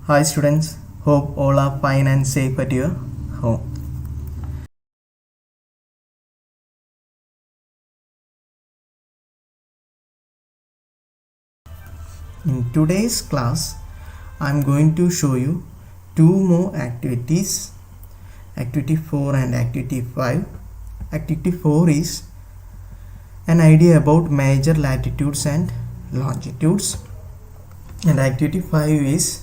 Hi students, hope all are fine and safe at your home. In today's class, I am going to show you two more activities, activity 4 and activity 5. Activity 4 is an idea about major latitudes and longitudes, and activity 5 is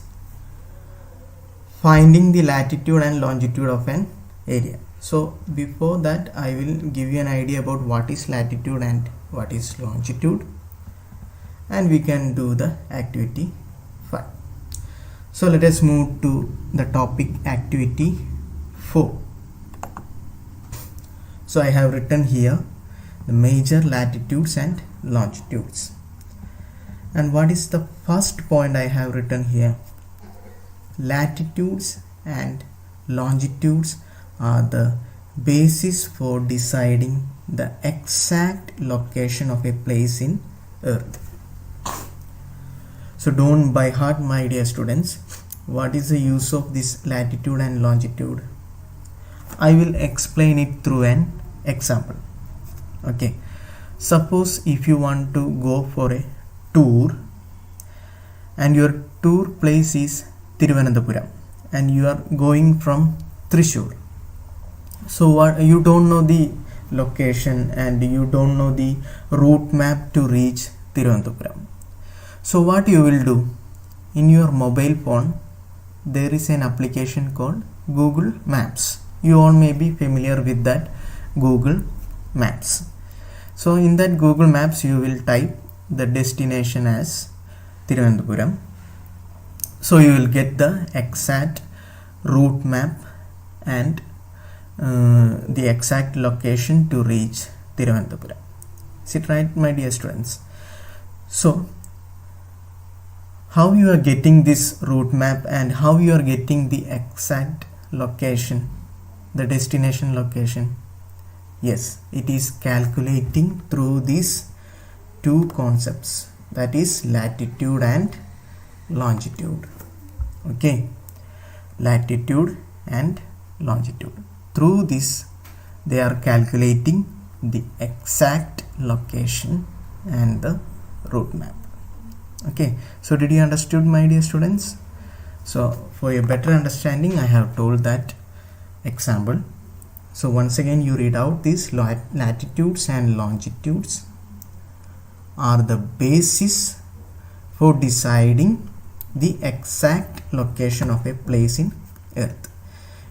finding the latitude and longitude of an area. So before that, I will give you an idea about what is latitude and what is longitude, and we can do the activity 5. So let us move to the topic activity 4. So I have written here the major latitudes and longitudes, and what is the first point I have written here? Latitudes and longitudes are the basis for deciding the exact location of a place in Earth. So don't by heart, my dear students. What is the use of this latitude and longitude? I will explain it through an example. Okay, suppose if you want to go for a tour and your tour place is Thiruvananthapuram and you are going from Thrissur. So what, you don't know the location and you don't know the route map to reach Thiruvananthapuram. So what you will do, in your mobile phone there is an application called Google Maps. You all may be familiar with that Google Maps. So in that Google Maps you will type the destination as Thiruvananthapuram. So you will get the exact route map and the exact location to reach Thiruvananthapuram. Is it right, my dear students? So how you are getting this route map and how you are getting the exact location, the destination location? Yes, it is calculating through these two concepts, that is latitude and longitude. Okay, latitude and longitude. Through this they are calculating the exact location and the route map. Okay, so did you understood, my dear students? So for a better understanding, I have told that example. So once again you read out these latitudes and longitudes are the basis for deciding the exact location of a place in Earth.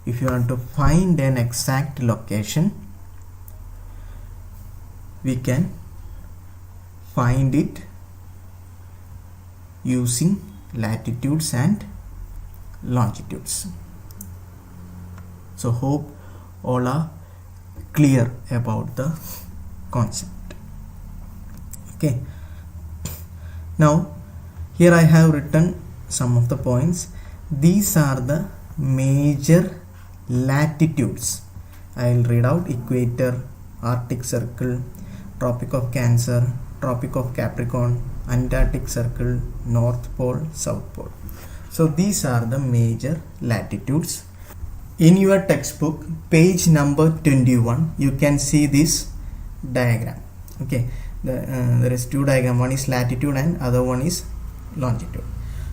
If you want to find an exact location, we can find it using latitudes and longitudes. So hope all are clear about the concept. Okay, now here I have written some of the points. These are the major latitudes. I will read out: equator, Arctic Circle, Tropic of Cancer, Tropic of Capricorn, Antarctic Circle, North Pole, South Pole. So these are the major latitudes. In your textbook, page number 21, you can see this diagram. Okay, there is two diagrams. One is latitude and other one is longitude.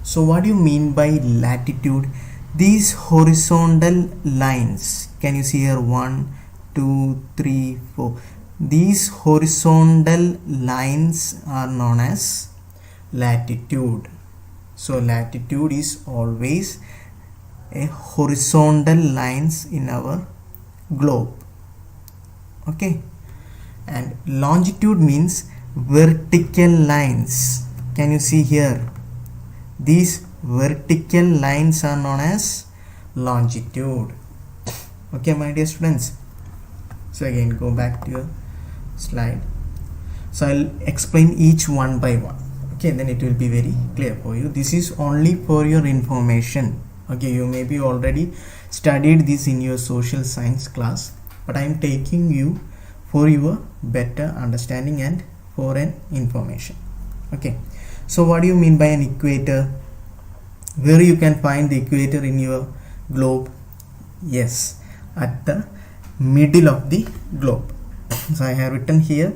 So what do you mean by latitude? These horizontal lines, can you see here? 1, 2, 3, 4. These horizontal lines are known as latitude. So latitude is always a horizontal lines in our globe. Okay, and longitude means vertical lines. Can you see here? These vertical lines are known as longitude. Okay, my dear students. So again, go back to your slide. So I'll explain each one by one. Okay, then it will be very clear for you. This is only for your information. Okay, you may be already studied this in your social science class, but I am taking you for your better understanding and for an information. Okay, so what do you mean by an equator? Where you can find the equator in your globe? Yes, at the middle of the globe. So I have written here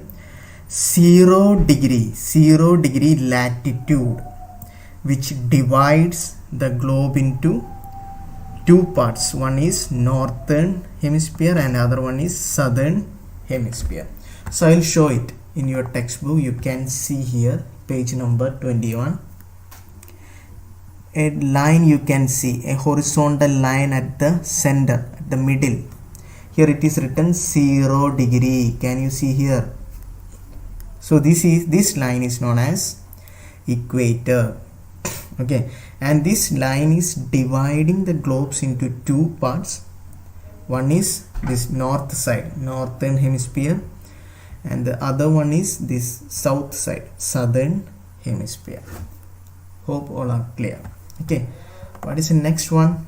0 degree latitude, which divides the globe into two parts. One is northern hemisphere and other one is southern hemisphere. So I will show it in your textbook. You can see here page number 21. A line, you can see a horizontal line at the center, at the middle. Here it is written 0 degree. Can you see here? So this line is known as equator. Okay, and this line is dividing the globes into two parts. One is this north side, northern hemisphere, and the other one is this south side, southern hemisphere. Hope all are clear. Okay, what is the next one?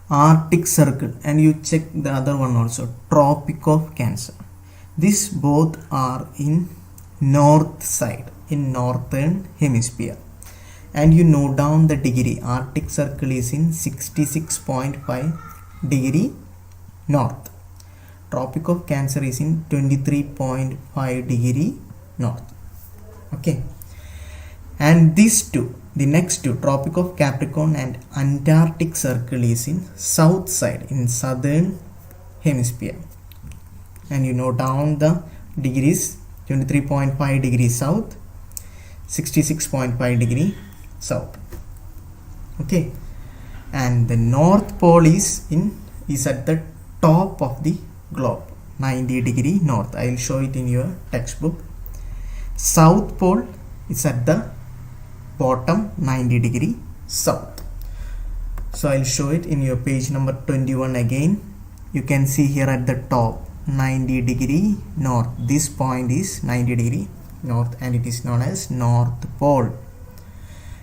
Arctic Circle, and you check the other one also, Tropic of Cancer. These both are in north side, in northern hemisphere. And you note down the degree. Arctic Circle is in 66.5 degree north. Tropic of Cancer is in 23.5 degree north. Okay, and these two, the next two, Tropic of Capricorn and Antarctic Circle, is in south side, in southern hemisphere. And you note down the degrees: 23.5 degrees south, 66.5 degree south. Okay, and the North Pole is at the top of the globe, 90 degree north. I will show it in your textbook. South Pole is at the bottom, 90 degree south. So I will show it in your page number 21 again. You can see here at the top, 90 degree north. This point is 90 degree north and it is known as North Pole.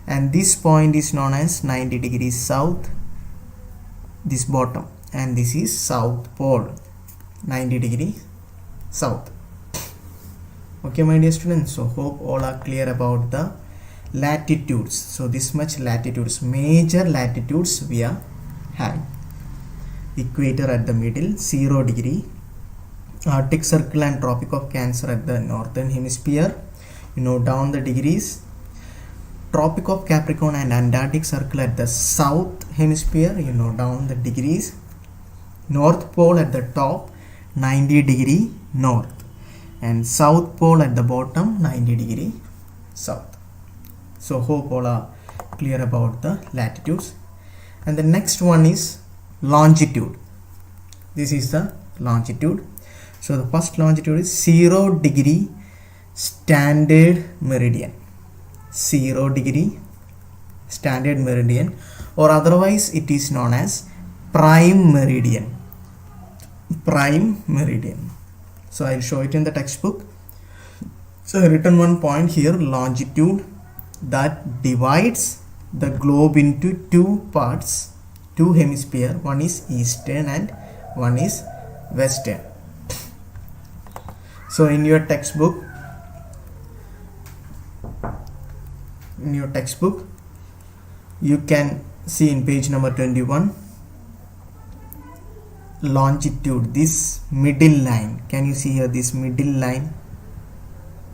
And this point is known as 90 degrees south, this bottom, and this is South Pole, 90 degree south. Okay, my dear students, so hope all are clear about the latitudes. So this much latitudes, major latitudes we are having. Equator at the middle, 0 degree. Arctic Circle and Tropic of Cancer at the northern hemisphere. You note down the degrees. Tropic of Capricorn and Antarctic Circle at the south hemisphere. You note down the degrees. North Pole at the top, 90 degree north, and South Pole at the bottom, 90 degree south. So hope all are clear about the latitudes. And the next one is longitude. This is the longitude. So the first longitude is 0 degree standard meridian. 0 degree standard meridian, or otherwise it is known as prime meridian. Prime meridian. So I will show it in the textbook. So I written one point here, longitude that divides the globe into two parts, two hemisphere. One is eastern and one is western. So in your textbook, you can see in page number 21, longitude, this middle line. Can you see here this middle line,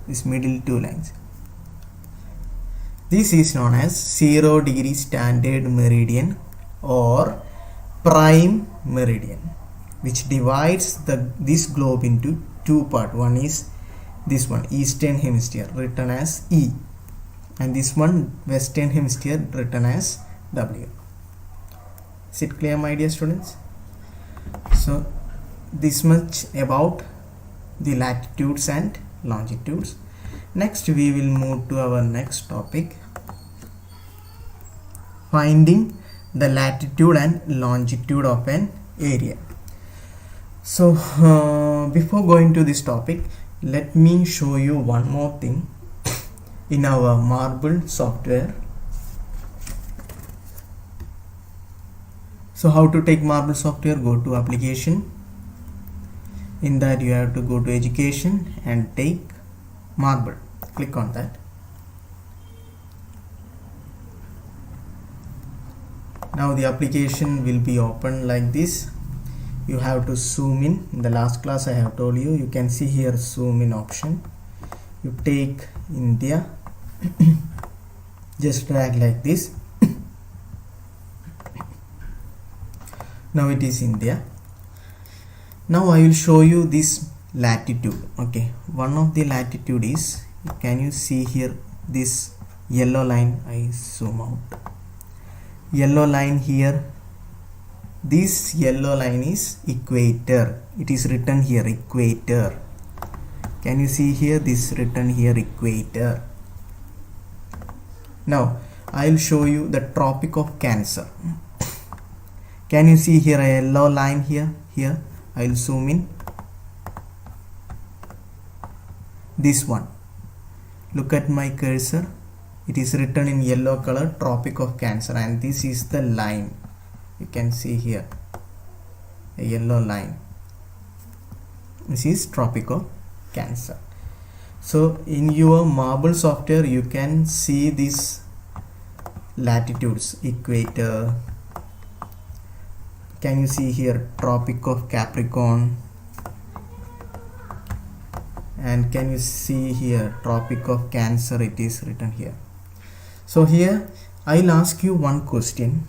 this middle two lines? This is known as 0 degree standard meridian or prime meridian, which divides this globe into two parts. One is this one, eastern hemisphere, written as E, and this one, western hemisphere, written as W. Is it clear, my dear students? So this much about the latitudes and longitudes. Next we will move to our next topic, finding the latitude and longitude of an area. So before going to this topic, let me show you one more thing in our Marble software. So how to take Marble software? Go to application. In that you have to go to education and take Marble. Click on that. Now the application will be open like this. You have to zoom in the last class I have told you. You can see here zoom in option. You take India, just drag like this. Now it is India. Now I will show you this latitude. Okay, one of the latitude is, can you see here this yellow line? I zoom out. Yellow line here, this yellow line is equator. It is written here equator. Can you see here this written here equator? Now I will show you the Tropic of Cancer. Can you see here a yellow line here? Here I will zoom in. This one, look at my cursor. It is written in yellow color, Tropic of Cancer, and this is the line. You can see here a yellow line. This is Tropic of Cancer. So in your Marble software you can see these latitudes, equator. Can you see here Tropic of Capricorn, and can you see here Tropic of Cancer? It is written here. So here I'll ask you one question.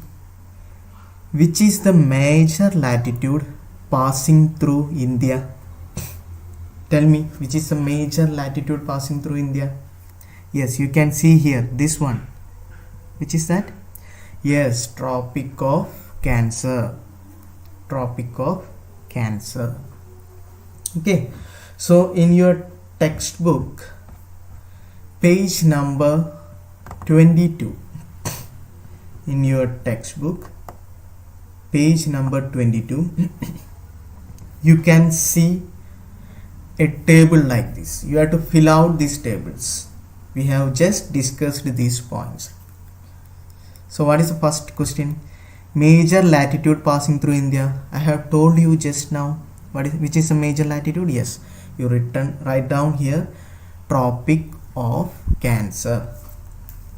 Which is the major latitude passing through India? Tell me, which is the major latitude passing through India? Yes, you can see here this one. Which is that? Yes, Tropic of Cancer. Tropic of Cancer. Okay, so in your textbook, page number 22, in your textbook, page number 22, you can see a table like this. You have to fill out these tables. We have just discussed these points. So what is the first question? Major latitude passing through India. I have told you just now. Which is a major latitude? Yes, you write down here Tropic of Cancer.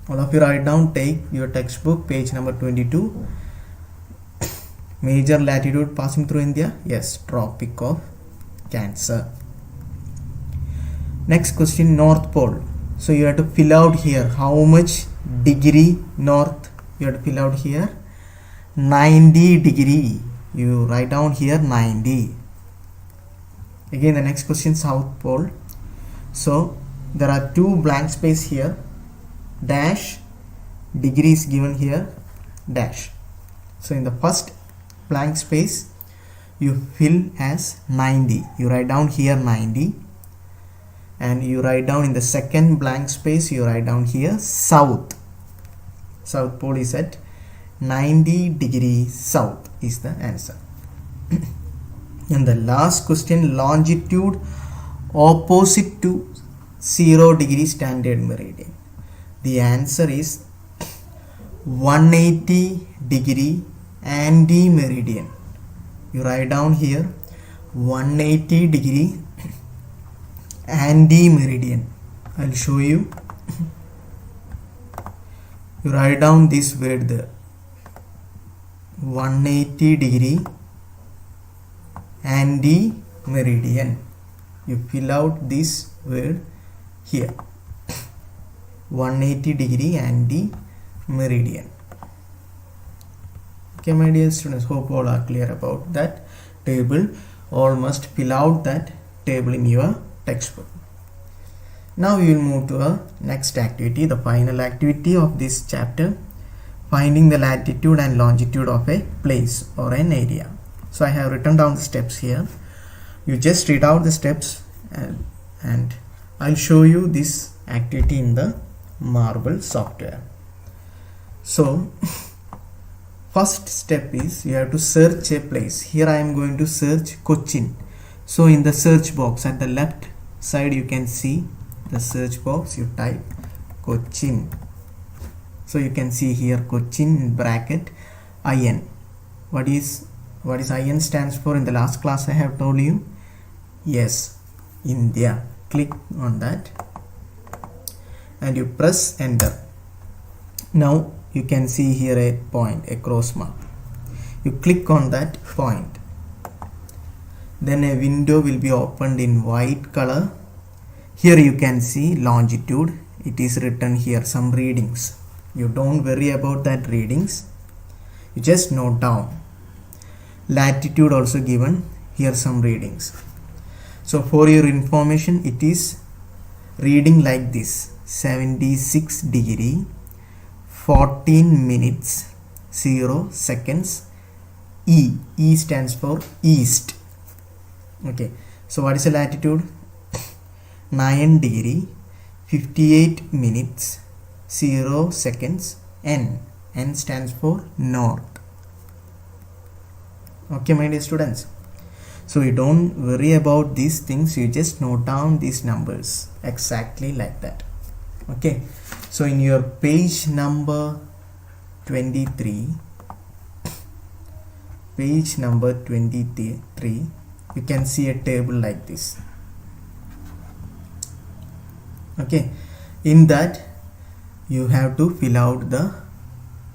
All of you write down, take your textbook, page number 22. Major latitude passing through India? Yes, Tropic of Cancer. Next question, North Pole. So you have to fill out here how much degree north. You have to fill out here 90 degree. You write down here 90. Again the next question, South Pole. So there are two blank space here, dash, degree is given here, dash. So in the first blank space you fill as 90. You write down here 90, and you write down in the second blank space, you write down here south. South Pole is at 90 degrees south is the answer. And the last question, longitude opposite to 0 degree standard meridian. The answer is 180 degree anti-meridian. You write down here 180 degree anti-meridian. I'll show you. You write down this word there, 180 degree anti-meridian. You fill out this word here, 180 degree anti-meridian. Okay my dear students, hope all are clear about that table. All must fill out that table in your textbook. Now we will move to a next activity, the final activity of this chapter, finding the latitude and longitude of a place or an area. So I have written down the steps here. You just read out the steps and I'll show you this activity in the Marble software. So first step is you have to search a place. Here I am going to search Cochin. So in the search box at the left side you can see the search box, you type Cochin. So you can see here Cochin in bracket IN. What is IN stands for? In the last class I have told you. Yes, India. Click on that and you press enter. Now you can see here a point, a cross mark. You click on that point, then a window will be opened in white color. Here you can see longitude. It is written here some readings. You don't worry about that readings, you just note down. Latitude also given here, some readings. So for your information, it is reading like this: 76 degree 14 minutes 0 seconds E stands for east. Okay, so what is the latitude? 9 degree 58 minutes 0 seconds N stands for north. Okay, my dear students, so you don't worry about these things, you just note down these numbers exactly like that. Okay, so in your page number 23, you can see a table like this. Okay, in that you have to fill out the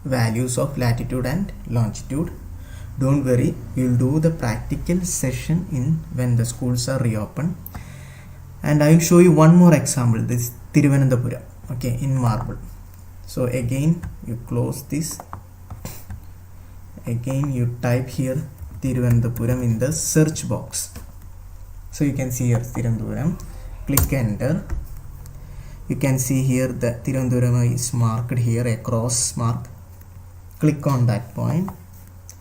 values of latitude and longitude. Don't worry, you'll do the practical session when the schools are reopened. And I will show you one more example, this Thiruvananthapuram, okay, in marble. So again you close this, again you type here Thiruvananthapuram in the search box. So you can see here Thiruvananthapuram, click enter. You can see here the Thiruvananthapuram is marked here, a cross mark. Click on that point.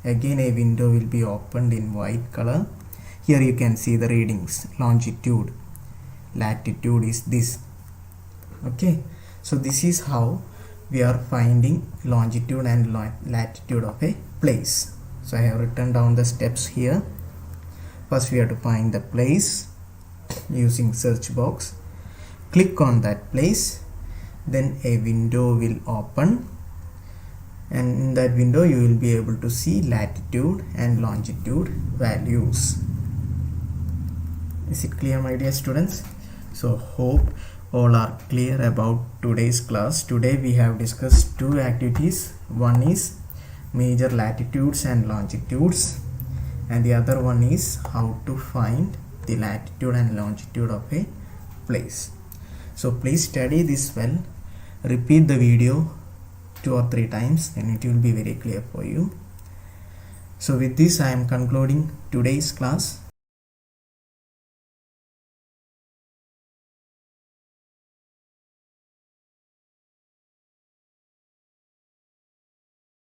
Again a window will be opened in white color. Here you can see the readings, longitude, latitude is this. Okay, so this is how we are finding longitude and latitude of a place. So I have written down the steps here. First we have to find the place using search box. Click on that place, then a window will open, and in that window you will be able to see latitude and longitude values. Is it clear, my dear students? So hope all are clear about today's class. Today we have discussed two activities. One is major latitudes and longitudes, and the other one is how to find the latitude and longitude of a place. So please study this well, repeat the video 2 or 3 times, and it will be very clear for you. So with this I am concluding today's class.